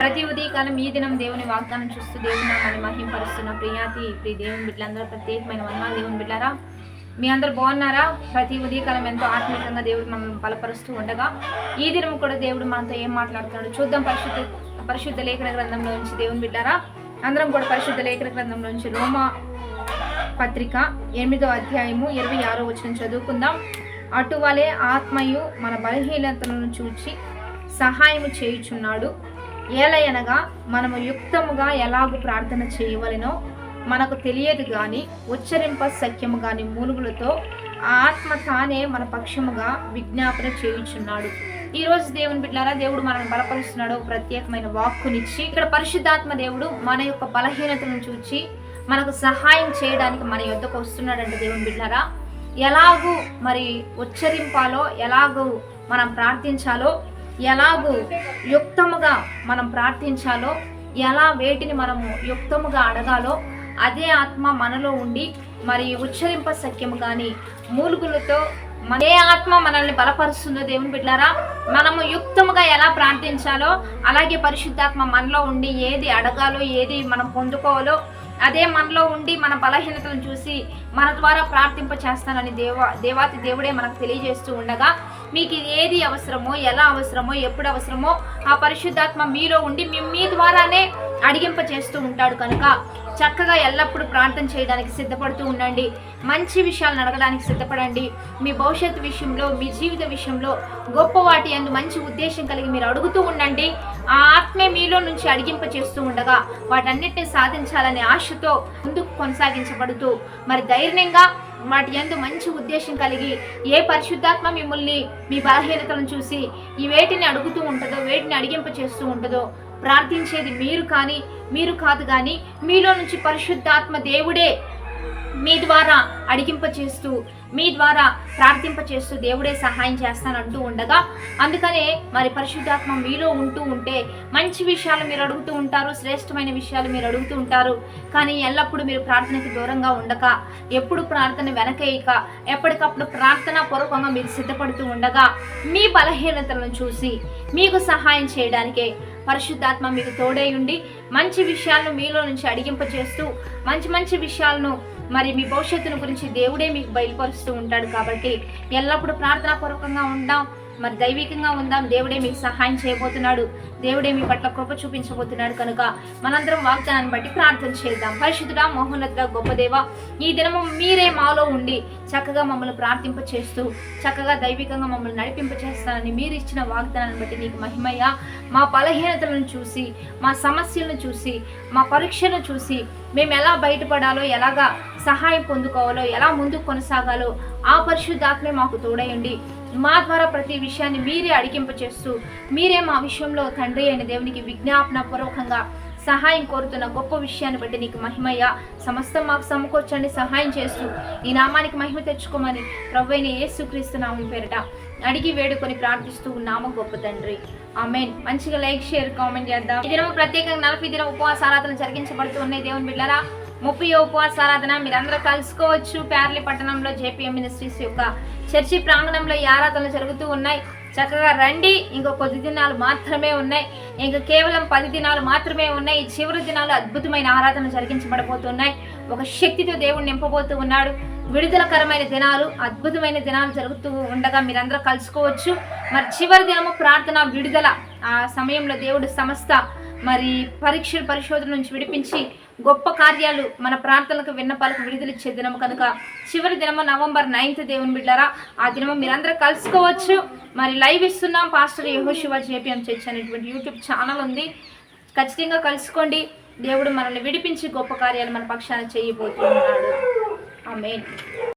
ప్రతి ఉదయకాలం ఈ దినం దేవుని వాగ్దానం చూస్తూ దేవుని నామాన్ని మహింపరుస్తున్న ప్రియ దేవుని బిడ్డలందరూ ప్రత్యేకమైన వందనాలు. దేవుని బిడ్డారా, మీ అందరు బాగున్నారా? ప్రతి ఉదయకాలం ఎంతో ఆత్మీయంగా దేవుడు మనల్ని బలపరుస్తూ ఉండగా ఈ దినం కూడా దేవుడు మనతో ఏం మాట్లాడుతున్నాడు చూద్దాం. పరిశుద్ధ లేఖన గ్రంథంలో నుంచి దేవుని బిడ్డారా, అందరం కూడా పరిశుద్ధ లేఖన గ్రంథంలో నుంచి రోమా పత్రిక 8వ అధ్యాయము 26వ వచనం చదువుకుందాం. అటువలే ఆత్మయు మన బలహీనతలను చూచి సహాయము చేయుచున్నాడు. ఏలయనగా మనము యుక్తముగా ఎలాగూ ప్రార్థన చేయవలెనో మనకు తెలియదు గాని ఉచ్చరింప సఖ్యము గాని మూలుగులతో ఆత్మ తానే మన పక్షముగా విజ్ఞాపన చేయుచున్నాడు. ఈ రోజు దేవుని బిడ్డలారా, దేవుడు మనల్ని బలపరుస్తున్నాడు. ప్రత్యేకమైన వాక్కునిచ్చి ఇక్కడ పరిశుద్ధాత్మ దేవుడు మన యొక్క బలహీనతలను చూచి మనకు సహాయం చేయడానికి మన యొద్దకు వస్తున్నాడంటే దేవుని బిడ్డలారా, ఎలాగూ మరి ఉచ్చరింపాలో, ఎలాగూ మనం ప్రార్థించాలో, ఎలాగూ యుక్తముగా మనం ప్రార్థించాలో, ఎలా వేటిని మనము యుక్తముగా అడగాలో అదే ఆత్మ మనలో ఉండి మరి ఉచ్చరింప సఖ్యము కానీ మూలుగులతో ఏ ఆత్మ మనల్ని బలపరుస్తుందో దేవుని బిడ్డారా, మనము యుక్తముగా ఎలా ప్రార్థించాలో అలాగే పరిశుద్ధాత్మ మనలో ఉండి ఏది అడగాలో, ఏది మనం పొందుకోవాలో అదే మనలో ఉండి మన బలహీనతలను చూసి మన ద్వారా ప్రార్థింప చేస్తానని దేవాతి దేవుడే మనకు తెలియజేస్తూ ఉండగా, మీకు ఏది అవసరమో, ఎలా అవసరమో, ఎప్పుడు అవసరమో ఆ పరిశుద్ధాత్మ మీలో ఉండి మీ ద్వారానే అడిగింప చేస్తూ ఉంటాడు. కనుక చక్కగా ఎల్లప్పుడూ ప్రార్థన చేయడానికి సిద్ధపడుతూ ఉండండి. మంచి విషయాలను అడగడానికి సిద్ధపడండి. మీ భవిష్యత్తు విషయంలో, మీ జీవిత విషయంలో గొప్ప వాటి అందు మంచి ఉద్దేశం కలిగి మీరు అడుగుతూ ఉండండి. ఆ ఆత్మే మీలో నుంచి అడిగింప చేస్తూ ఉండగా వాటన్నిటిని సాధించాలనే ఆశతో ముందుకు కొనసాగించబడుతూ మరి ధైర్యంగా వాటి యందు మంచి ఉద్దేశం కలిగి ఏ పరిశుద్ధాత్మ మిమ్మల్ని మీ బలహీనతలను చూసి ఈ వేటిని అడుగుతూ ఉంటుందో, వేటిని అడిగింప చేస్తూ ఉంటుందో ప్రార్థించేది మీరు కాదు కానీ మీలో నుంచి పరిశుద్ధాత్మ దేవుడే మీ ద్వారా అడిగింప చేస్తూ, మీ ద్వారా ప్రార్థింప చేస్తూ దేవుడే సహాయం చేస్తానంటూ ఉండగా, అందుకనే మరి పరిశుద్ధాత్మ మీలో ఉంటూ ఉంటే మంచి విషయాలు మీరు అడుగుతూ ఉంటారు, శ్రేష్టమైన విషయాలు మీరు అడుగుతూ ఉంటారు. కానీ ఎల్లప్పుడూ మీరు ప్రార్థనకి దూరంగా ఉండక, ఎప్పుడు ప్రార్థన వెనకేయక, ఎప్పటికప్పుడు ప్రార్థనా పూర్వకంగా మీరు సిద్ధపడుతూ ఉండగా మీ బలహీనతలను చూసి మీకు సహాయం చేయడానికే పరిశుద్ధాత్మ మీకు తోడై ఉండి మంచి విషయాలను మీలో నుంచి అడిగింప చేస్తూ మంచి విషయాలను మరి మీ భవిష్యత్తును గురించి దేవుడే మీకు బయలుపరుస్తూ ఉంటాడు. కాబట్టి ఎల్లప్పుడూ ప్రార్థనాపూర్వకంగా ఉందాం, మరి దైవికంగా ఉందాం. దేవుడే మీకు సహాయం చేయబోతున్నాడు. దేవుడే మీ పట్ల కృప చూపించబోతున్నాడు. కనుక మనందరం వాగ్దానాన్ని బట్టి ప్రార్థన చేద్దాం. పరిశుద్ధుడా, మహోన్నతుడా, గొప్ప దేవ, ఈ దినము మీరే మాలో ఉండి చక్కగా మమ్మల్ని ప్రార్థింప చేస్తూ చక్కగా దైవికంగా మమ్మల్ని నడిపింప చేస్తానని మీరు ఇచ్చిన వాగ్దానాన్ని బట్టి నీకు మహిమయ్య. మా బలహీనతలను చూసి, మా సమస్యలను చూసి, మా పరీక్షలను చూసి మేము ఎలా బయటపడాలో, ఎలాగా సహాయం పొందుకోవాలో, ఎలా ముందుకు కొనసాగాలో ఆ పరిశుద్ధాత్మే మాకు తోడయండి. మా ద్వారా ప్రతి విషయాన్ని మీరే అడిగింప చేస్తూ మీరే మా విషయంలో తండ్రి అయిన దేవునికి విజ్ఞాపన పూర్వకంగా సహాయం కోరుతున్న గొప్ప విషయాన్ని బట్టి నీకు మహిమయ్య. సమస్తం మాకు సమకూర్చండి, సహాయం చేస్తూ ఈ నామానికి మహిమ తెచ్చుకోమని ప్రభువైన యేసుక్రీస్తు నామం పేరిట అడిగి వేడుకొని ప్రార్థిస్తూ ఉన్నాము గొప్ప తండ్రి, ఆమేన్. మంచిగా లైక్, షేర్, కామెంట్ చేద్దాం. ఈ దినం ప్రత్యేకంగా 40 దిన ఉపవాస ఆరాధన జరిగించబడుతూ ఉన్నాయి దేవుని బిడ్డలారా. 30వ ఉపవాస ఆరాధన మీరందరూ కలుసుకోవచ్చు. ప్యార్లీ పట్టణంలో జేపీఎం మినిస్ట్రీస్ యొక్క చర్చి ప్రాంగణంలో ఈ ఆరాధనలు జరుగుతూ ఉన్నాయి. చక్కగా రండి. ఇంకో కొద్ది దినాలు మాత్రమే ఉన్నాయి, ఇంకా కేవలం 10 దినాలు మాత్రమే ఉన్నాయి. ఈ చివరి దినాలు అద్భుతమైన ఆరాధన జరిగించబడబోతున్నాయి. ఒక శక్తితో దేవుడు నింపబోతూ ఉన్నాడు. విడుదలకరమైన దినాలు, అద్భుతమైన దినాలు జరుగుతూ ఉండగా మీరందరూ కలుసుకోవచ్చు. మరి చివరి దినము ప్రార్థన, విడుదల. ఆ సమయంలో దేవుడు సమస్త మరి పరీక్షలు, పరిశోధన నుంచి విడిపించి గొప్ప కార్యాలు, మన ప్రార్థనలకు విన్నపాలకు విడుదలిచ్చే దినము. కనుక చివరి దినము నవంబర్ 9th దేవుని బిడ్డారా. ఆ దినము మీరందరూ కలుసుకోవచ్చు. మరి లైవ్ ఇస్తున్నాం. పాస్టర్ యెహోషువ జేపీఎం చర్చ్ అనేటువంటి యూట్యూబ్ ఛానల్ ఉంది. ఖచ్చితంగా కలుసుకోండి. దేవుడు మనల్ని విడిపించి గొప్ప కార్యాలు మన పక్షాన చేయబోతున్నాడు. ఆమేన్.